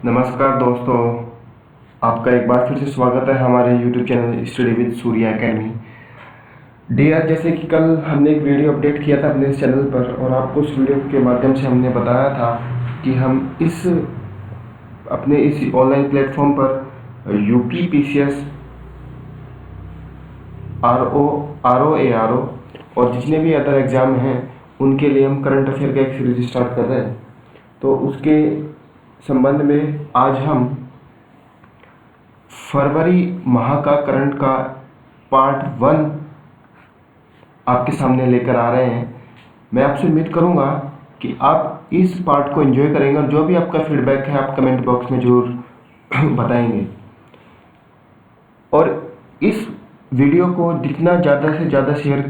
नमस्कार दोस्तों, आपका एक बार फिर से स्वागत है हमारे YouTube channel study with Surya academy. Dear, जैसे कि कल हमने एक वीडियो अपडेट किया था अपने इस चैनल पर और आपको उस वीडियो के माध्यम से हमने बताया था कि हम अपने इस ऑनलाइन प्लेटफॉर्म पर यूपी पीसीएस आरओ और जितने भी अदर एग्ज़ाम हैं उनके लिए हम करंट अफेयर का एक सीरीज स्टार्ट कर रहे हैं। तो उसके संबंध में आज हम फरवरी माह का करंट का पार्ट 1 आपके सामने लेकर आ रहे हैं। मैं आपसे उम्मीद करूंगा कि आप इस पार्ट को एंजॉय करेंगे और जो भी आपका फीडबैक है आप कमेंट बॉक्स में ज़रूर बताएंगे। और इस वीडियो को जितना ज़्यादा से ज़्यादा शेयर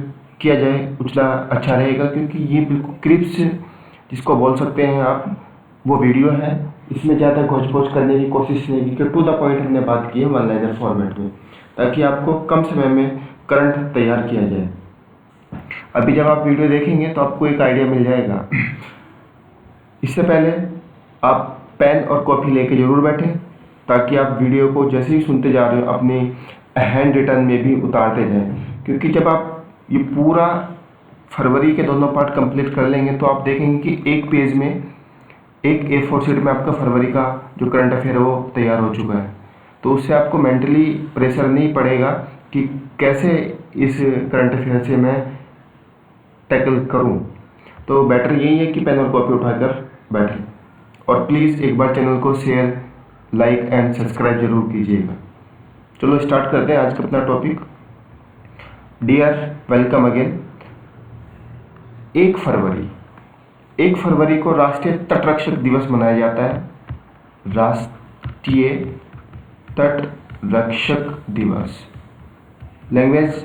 किया जाए उतना अच्छा रहेगा, क्योंकि ये बिल्कुल क्रिप्स जिसको बोल सकते हैं आप वो वीडियो है। इसमें ज़्यादा घोच करने की कोशिश नहीं की कि टू द पॉइंट हमने बात की है वन लाइनर फॉर्मेट में, ताकि आपको कम समय में करंट तैयार किया जाए। अभी जब आप वीडियो देखेंगे तो आपको एक आइडिया मिल जाएगा। इससे पहले आप पेन और कॉपी लेके ज़रूर बैठें, ताकि आप वीडियो को जैसे ही सुनते जा रहे हो अपने हैंड रिटन में भी उतारते जाएं, क्योंकि जब आप ये पूरा फरवरी के दोनों पार्ट कंप्लीट कर लेंगे तो आप देखेंगे कि एक पेज में एक A4 शीट में आपका फरवरी का जो करंट अफेयर है वो तैयार हो चुका है। तो उससे आपको मेंटली प्रेशर नहीं पड़ेगा कि कैसे इस करंट अफेयर से मैं टैकल करूं। तो बेटर यही है कि पेन और कॉपी उठाकर बैठें और प्लीज़ एक बार चैनल को शेयर, लाइक एंड सब्सक्राइब जरूर कीजिएगा। चलो स्टार्ट करते हैं आज का अपना टॉपिक। Dear, welcome again. 1 फरवरी को राष्ट्रीय तटरक्षक दिवस मनाया जाता है। राष्ट्रीय तटरक्षक दिवस। लैंग्वेज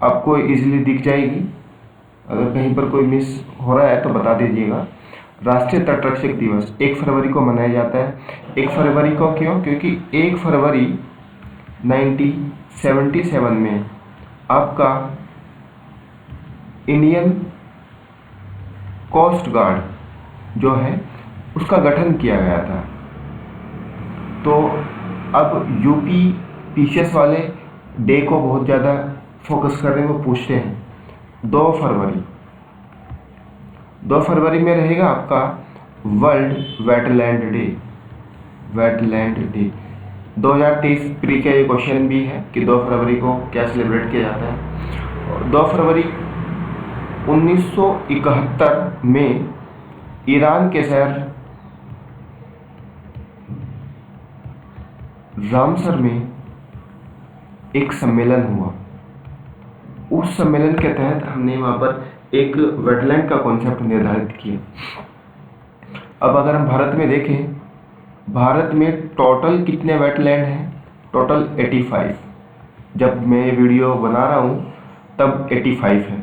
आपको इजीली दिख जाएगी, अगर कहीं पर कोई मिस हो रहा है तो बता दीजिएगा। राष्ट्रीय तटरक्षक दिवस 1 फरवरी को मनाया जाता है। 1 फरवरी को क्यों? क्योंकि 1 फरवरी 1977 में आपका इंडियन कोस्ट गार्ड जो है उसका गठन किया गया था। तो अब यूपी पीसीएस वाले डे को बहुत ज़्यादा फोकस कर रहे हैं, वो पूछते हैं 2 फरवरी में रहेगा आपका वर्ल्ड वेटलैंड डे। 2023 प्री का ये क्वेश्चन भी है कि 2 फरवरी को क्या सेलिब्रेट किया जाता है। और 2 फरवरी 1971 में ईरान के शहर रामसर में एक सम्मेलन हुआ। उस सम्मेलन के तहत हमने वहाँ पर एक वेटलैंड का कॉन्सेप्ट निर्धारित किया। अब अगर हम भारत में देखें, भारत में टोटल कितने वेटलैंड हैं? टोटल 85। जब मैं ये वीडियो बना रहा हूँ तब 85 है।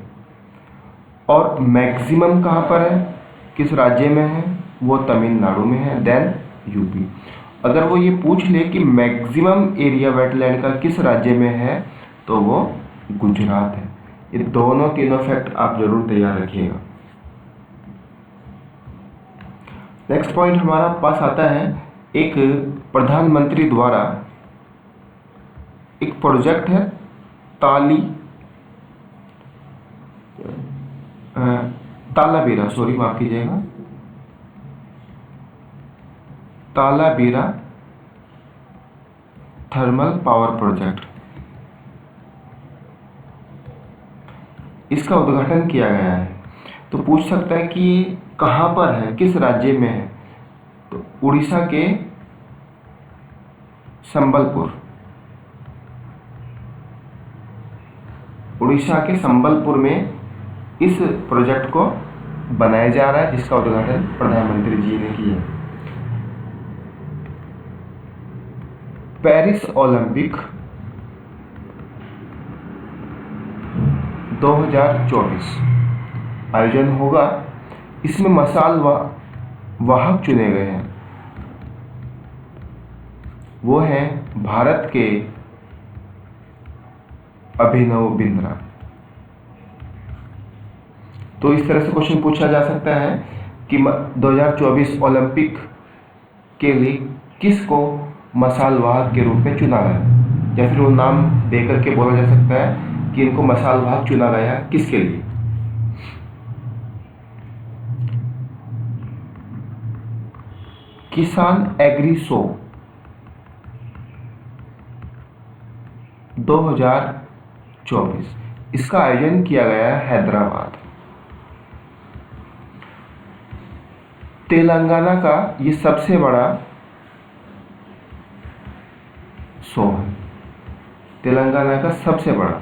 और मैक्सिमम कहाँ पर है, किस राज्य में है? वो तमिलनाडु में है, देन यूपी। अगर वो ये पूछ ले कि मैक्सिमम एरिया वेटलैंड का किस राज्य में है तो वो गुजरात है। ये तीनों फैक्ट आप जरूर तैयार रखिएगा। नेक्स्ट पॉइंट हमारा पास आता है, एक प्रधानमंत्री द्वारा एक प्रोजेक्ट है तालाबीरा थर्मल पावर प्रोजेक्ट। इसका उद्घाटन किया गया है। तो पूछ सकता है कि ये कहाँ पर है, किस राज्य में है? तो उड़ीसा के संबलपुर में इस प्रोजेक्ट को बनाया जा रहा है, जिसका उद्घाटन प्रधानमंत्री जी ने किया। पेरिस ओलंपिक 2024 आयोजन होगा। इसमें मसाल वाहक चुने गए हैं, वो हैं भारत के अभिनव बिंद्रा। तो इस तरह से क्वेश्चन पूछा जा सकता है कि 2024 ओलंपिक के लिए किसको मसाल वाहक के रूप में चुना गया, या फिर वो नाम दे करके बोला जा सकता है कि इनको मसाल वाहक चुना गया किसके लिए। किसान एग्री शो 2024, इसका आयोजन किया गया है हैदराबाद। तेलंगाना का ये सबसे बड़ा शो है, तेलंगाना का सबसे बड़ा,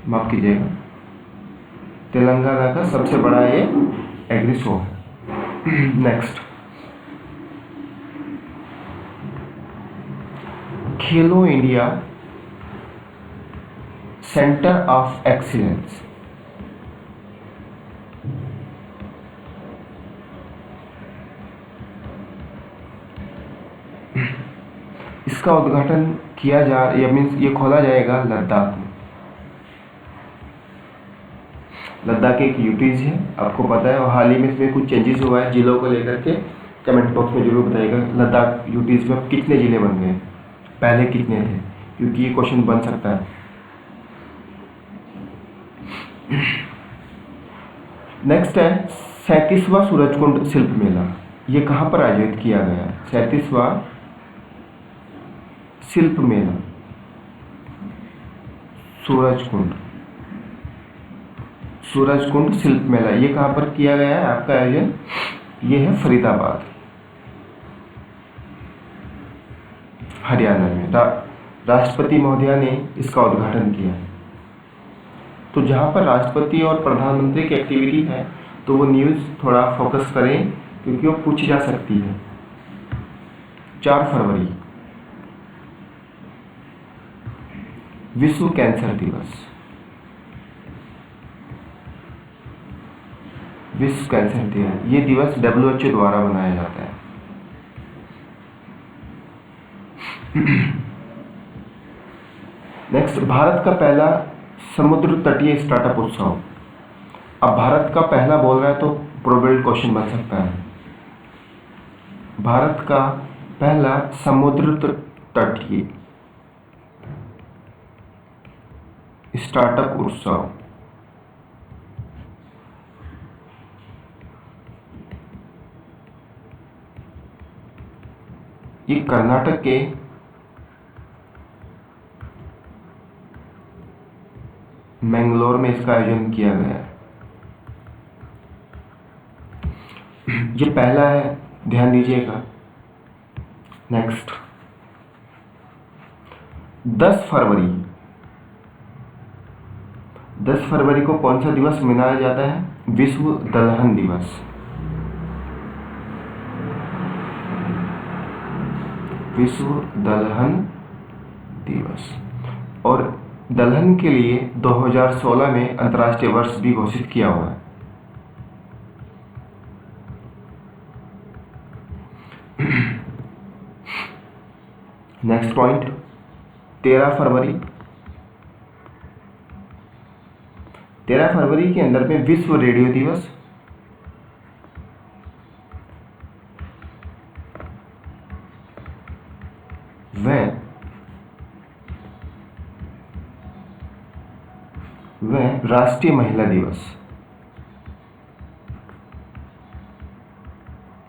माफ कीजिएगा, तेलंगाना का सबसे बड़ा ये एग्री शो है। Next, Khelo India centre of excellence इसका उद्घाटन किया जा या मीन्स ये खोला जाएगा लद्दाख में। लद्दाख एक यूटीज है, आपको पता है, और हाल ही में इसमें कुछ चेंजेस हुआ है जिलों को लेकर के। कमेंट बॉक्स में जरूर बताइएगा लद्दाख यूटीज में कितने जिले बन गए, पहले कितने थे, क्योंकि ये क्वेश्चन बन सकता है। नेक्स्ट है 37वां सूरजकुंड शिल्प मेला, ये कहाँ पर आयोजित किया गया है? 37वां शिल्प मेला सूरजकुंड शिल्प मेला, ये कहाँ पर किया गया है आपका आयोजन? ये है फरीदाबाद, हरियाणा में। राष्ट्रपति महोदया ने इसका उद्घाटन किया है। तो जहाँ पर राष्ट्रपति और प्रधानमंत्री की एक्टिविटी है तो वो न्यूज़ थोड़ा फोकस करें, क्योंकि वो पूछी जा सकती है। 4 फरवरी विश्व कैंसर दिवस, विश्व कैंसर दिवस, ये दिवस WHO द्वारा मनाया जाता है। नेक्स्ट, भारत का पहला समुद्र तटीय स्टार्टअप उत्सव। अब भारत का पहला बोल रहा है तो प्रोबेबल क्वेश्चन बन सकता है। भारत का पहला समुद्र तटीय स्टार्टअप उत्सव, ये कर्नाटक के मैंगलोर में इसका आयोजन किया गया है। ये पहला है, ध्यान दीजिएगा। नेक्स्ट, 10 फरवरी को कौन सा दिवस मनाया जाता है? विश्व दलहन दिवस। विश्व दलहन दिवस। और दलहन के लिए 2016 में अंतर्राष्ट्रीय वर्ष भी घोषित किया हुआ है। नेक्स्ट पॉइंट, 13 फरवरी के अंदर में विश्व रेडियो दिवस, वह राष्ट्रीय महिला दिवस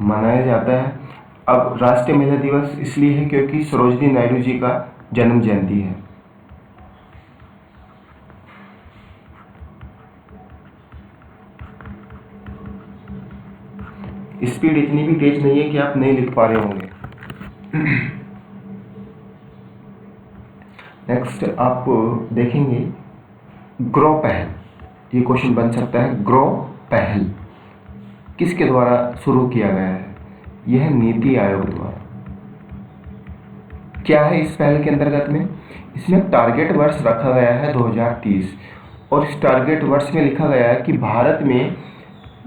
मनाया जाता है। अब राष्ट्रीय महिला दिवस इसलिए है क्योंकि सरोजिनी नायडू जी का जन्म जयंती है। स्पीड इतनी भी तेज नहीं है कि आप नहीं लिख पा रहे होंगे। नेक्स्ट आप देखेंगे ग्रो पहल, ये क्वेश्चन बन सकता है। ग्रो पहल किसके द्वारा शुरू किया गया है? यह नीति आयोग द्वारा। क्या है इस पहल के अंतर्गत में? इसमें टारगेट वर्ष रखा गया है 2030, और इस टारगेट वर्ष में लिखा गया है कि भारत में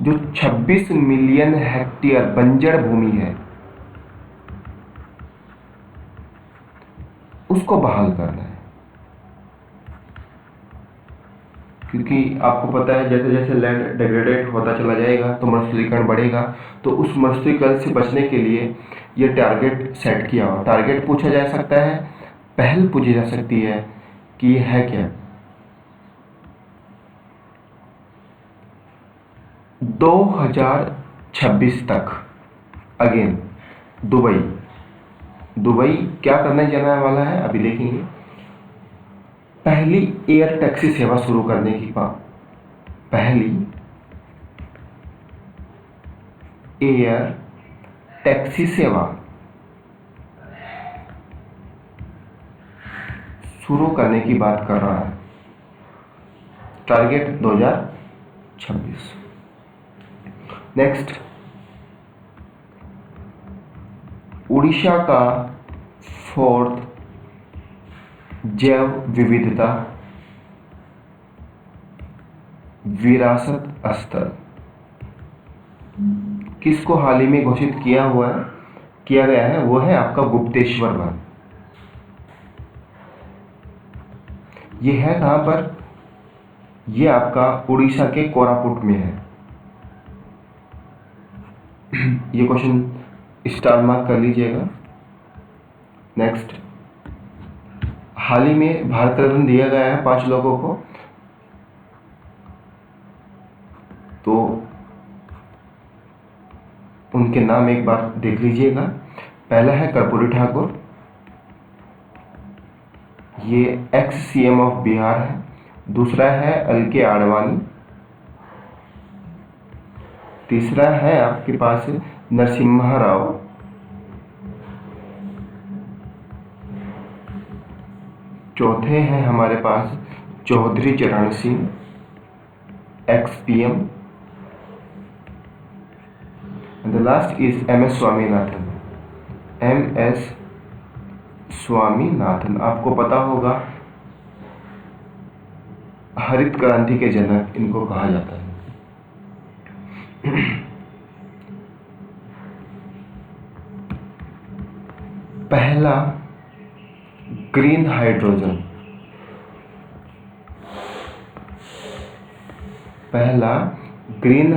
जो 26 मिलियन हेक्टेयर बंजर भूमि है उसको बहाल करना है, क्योंकि आपको पता है जैसे जैसे लैंड डिग्रेडेड होता चला जाएगा तो मरुस्थलीकरण बढ़ेगा, तो उस मरुस्थलीकरण से बचने के लिए ये टारगेट सेट किया हुआ। टारगेट पूछा जा सकता है, पहल पूछी जा सकती है कि ये है क्या। 2026 तक अगेन दुबई क्या करने जाने वाला है अभी देखेंगे। पहली एयर टैक्सी सेवा शुरू करने की पहली एयर टैक्सी सेवा शुरू करने की बात कर रहा है। टारगेट 2026। नेक्स्ट, उड़ीसा का 4th जैव विविधता विरासत स्थल किसको हाल ही में घोषित किया गया है, वो है आपका गुप्तेश्वर वन। ये है कहां पर, ये आपका उड़ीसा के कोरापुट में है। ये क्वेश्चन स्टार मार्क कर लीजिएगा। नेक्स्ट, हाल ही में भारत रत्न दिया गया है 5 लोगों को, तो उनके नाम एक बार देख लीजिएगा। पहला है कर्पूरी ठाकुर, ये एक्स CM ऑफ बिहार है। दूसरा है LK आडवाणी। तीसरा है आपके पास नरसिम्हा राव। चौथे हैं हमारे पास चौधरी चरण Singh x PM। And the last is MS Swaminathan. MS Swaminathan आपको पता होगा, हरित क्रांति के जनक इनको कहा जाता है। पहला ग्रीन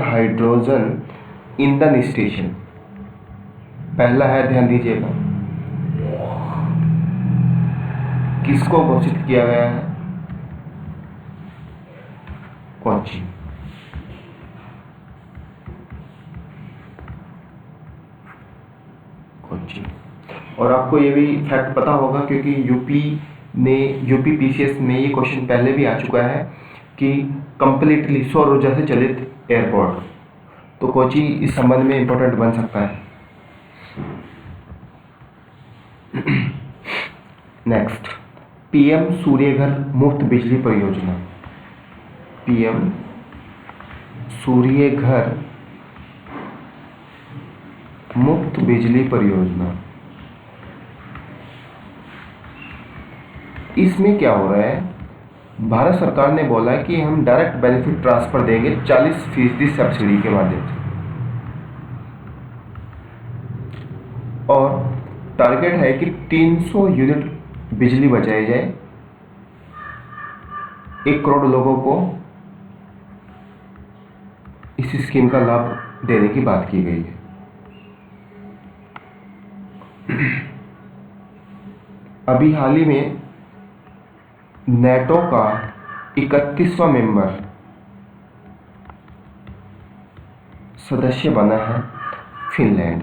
हाइड्रोजन ईंधन स्टेशन पहला है, ध्यान दीजिएगा। किसको घोषित किया गया है, कोच्चि। और आपको ये भी फैक्ट पता होगा क्योंकि यूपी PCS में ये क्वेश्चन पहले भी आ चुका है कि कंप्लीटली सौर ऊर्जा से चलित एयरपोर्ट, तो कोच्चि इस संबंध में इंपॉर्टेंट बन सकता है। नेक्स्ट, PM सूर्यघर मुफ्त बिजली परियोजना। PM सूर्यघर मुफ्त बिजली परियोजना, इसमें क्या हो रहा है, भारत सरकार ने बोला है कि हम डायरेक्ट बेनिफिट ट्रांसफर देंगे 40% सब्सिडी के माध्यम से, और टारगेट है कि 300 यूनिट बिजली बचाई जाए, 1 करोड़ लोगों को इस स्कीम का लाभ देने की बात की गई है। अभी हाल ही में नेटो का 31वां मेंबर सदस्य बना है फिनलैंड।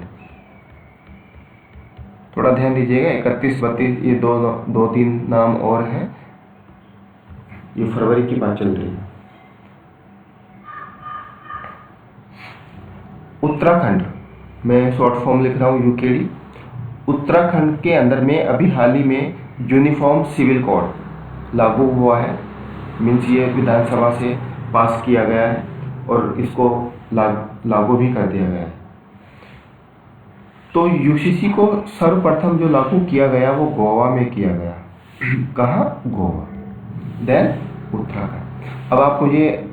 थोड़ा ध्यान दीजिएगा, 31, 32 ये दो तीन नाम और हैं, ये फरवरी की बात चल रही है। उत्तराखंड, मैं शॉर्ट फॉर्म लिख रहा हूँ UKD। उत्तराखंड के अंदर में अभी हाल ही में यूनिफॉर्म सिविल कोड लागू हुआ है, मीन्स ये विधानसभा से पास किया गया है और इसको लागू भी कर दिया गया है। तो UCC को सर्वप्रथम जो लागू किया गया वो गोवा में किया गया। कहाँ? गोवा, देन उत्तराखंड। अब आप मुझे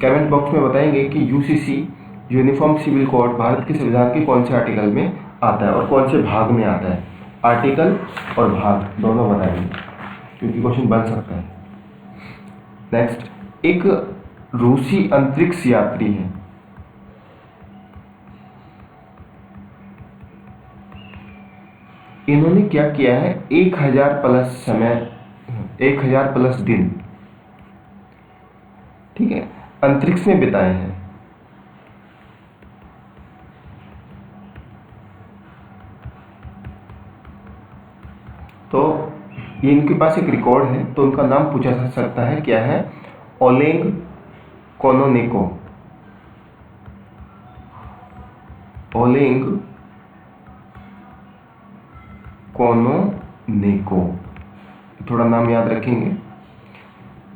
कमेंट बॉक्स में बताएंगे कि UCC uniform civil code Bharat के संविधान के कौन से आर्टिकल में आता है और कौन से भाग में आता है। आर्टिकल और भाग दोनों बताएंगे क्योंकि क्वेश्चन बन सकता है। नेक्स्ट, एक रूसी अंतरिक्ष यात्री हैं। इन्होंने क्या किया है, 1000 प्लस समय, 1000 प्लस दिन, ठीक है, अंतरिक्ष में बिताए हैं। तो ये इनके पास एक रिकॉर्ड है, तो उनका नाम पूछा जा सकता है, क्या है, ओलेग कोनोनेको। ओलेग कोनोनेको, थोड़ा नाम याद रखेंगे,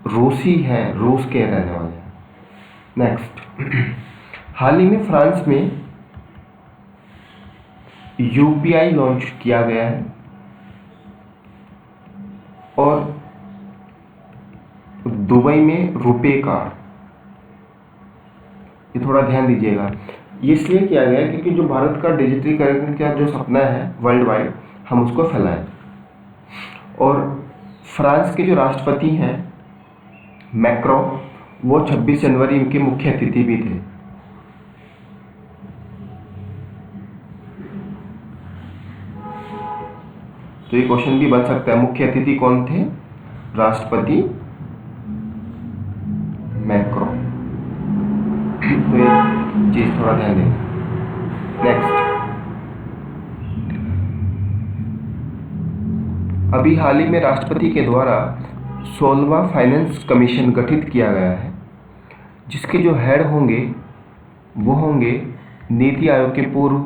रूसी है, रूस के रहने वाले हैं। नेक्स्ट, हाल ही में फ्रांस में यूपीआई लॉन्च किया गया है और दुबई में रुपे कार्ड, ये थोड़ा ध्यान दीजिएगा। ये इसलिए किया गया है क्योंकि जो भारत का डिजिटलीकरण का जो सपना है वर्ल्ड वाइड, हम उसको फैलाएं। और फ्रांस के जो राष्ट्रपति हैं मैक्रो, वो 26 जनवरी के मुख्य अतिथि भी थे। तो ये क्वेश्चन भी बन सकता है, मुख्य अतिथि कौन थे, राष्ट्रपति मैक्रो। तो ये चीज थोड़ा ध्यान दें। नेक्स्ट, अभी हाल ही में राष्ट्रपति के द्वारा 16वां फाइनेंस कमीशन गठित किया गया है, जिसके जो हेड होंगे वो होंगे नीति आयोग के पूर्व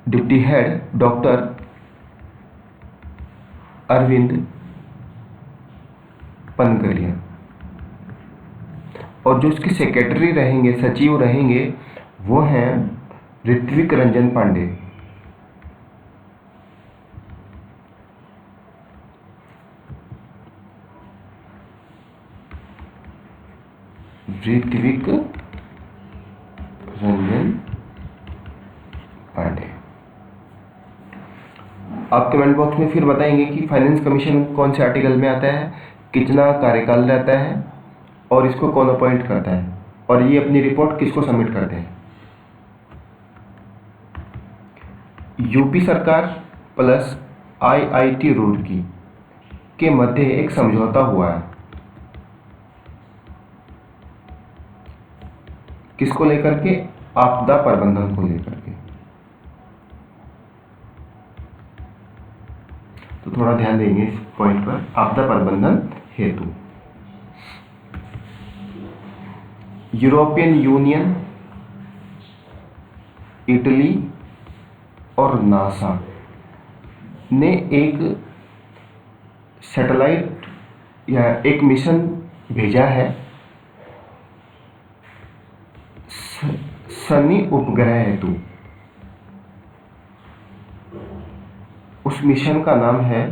डिप्टी हेड डॉक्टर अरविंद पनगरिया, और जो इसके सेक्रेटरी रहेंगे, सचिव रहेंगे, वो हैं ऋत्विक रंजन पांडे। ऋत्विक रंजन पांडे। आप कमेंट बॉक्स में फिर बताएंगे कि फाइनेंस कमीशन कौन से आर्टिकल में आता है, कितना कार्यकाल रहता है और इसको कौन अपॉइंट करता है, और ये अपनी रिपोर्ट किसको सबमिट करते हैं। यूपी सरकार प्लस आईआईटी रुड़की के मध्य एक समझौता हुआ है, किसको लेकर के, आपदा प्रबंधन को लेकर के। तो थोड़ा ध्यान देंगे इस पॉइंट पर, आपदा प्रबंधन हेतु। यूरोपियन यूनियन, इटली और नासा ने एक सैटेलाइट या एक मिशन भेजा है शनि उपग्रह हेतु। उस मिशन का नाम है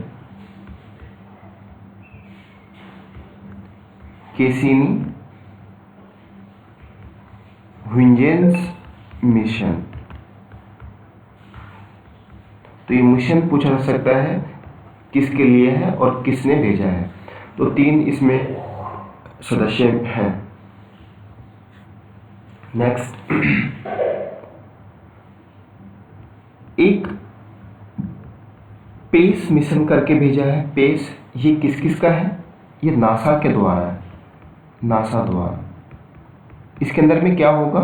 कैसिनी हुइंजेंस मिशन। तो ये मिशन पूछा जा सकता है किसके लिए है और किसने भेजा है। तो 3 इसमें सदस्य हैं। नेक्स्ट, एक पेस मिशन करके भेजा है। पेस ये किस किस का है, ये नासा के द्वारा है, नासा द्वारा। इसके अंदर में क्या होगा,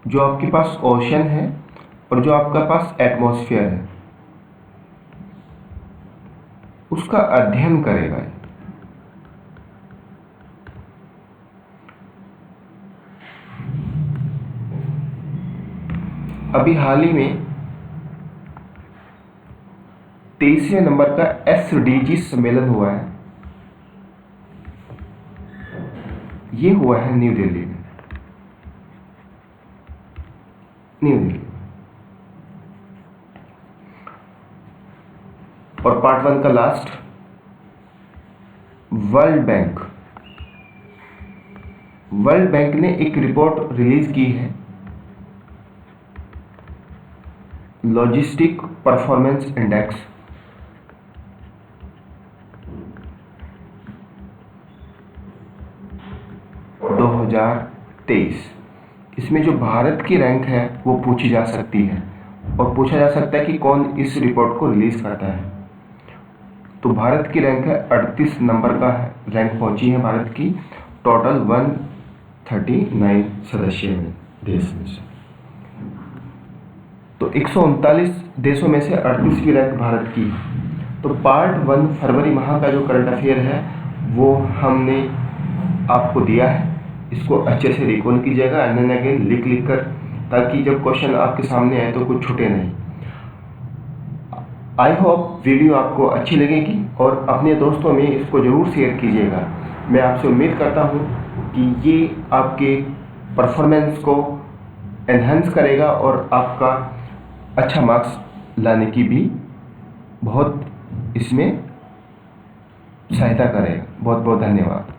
जो आपके पास ओशन है और जो आपका पास एटमॉस्फेयर है उसका अध्ययन करेगा। अभी हाल ही में 23वें नंबर का SDG सम्मेलन हुआ है, ये हुआ है न्यू दिल्ली में। न्यू दिल्ली और पार्ट 1 का लास्ट, वर्ल्ड बैंक ने एक रिपोर्ट रिलीज की है, लॉजिस्टिक परफॉर्मेंस इंडेक्स, 2023। इसमें जो भारत की रैंक है वो पूछी जा सकती है और पूछा जा सकता है कि कौन इस रिपोर्ट को रिलीज़ करता है। तो भारत की रैंक है 38 नंबर का है, रैंक पहुंची है भारत की टोटल 139 सदस्य में देश में से। तो 139 देशों में से 38वीं रैंक भारत की। तो पार्ट 1 फरवरी माह का जो करंट अफेयर है वो हमने आपको दिया है, इसको अच्छे से रिकॉल कीजिएगा एंड अगेन लिख कर, ताकि जब क्वेश्चन आपके सामने आए तो कुछ छूटे नहीं। आई होप वीडियो आपको अच्छी लगेगी और अपने दोस्तों में इसको ज़रूर शेयर कीजिएगा। मैं आपसे उम्मीद करता हूँ कि ये आपके परफॉर्मेंस को एनहांस करेगा और आपका अच्छा मार्क्स लाने की भी बहुत इसमें सहायता करेगा। बहुत बहुत धन्यवाद।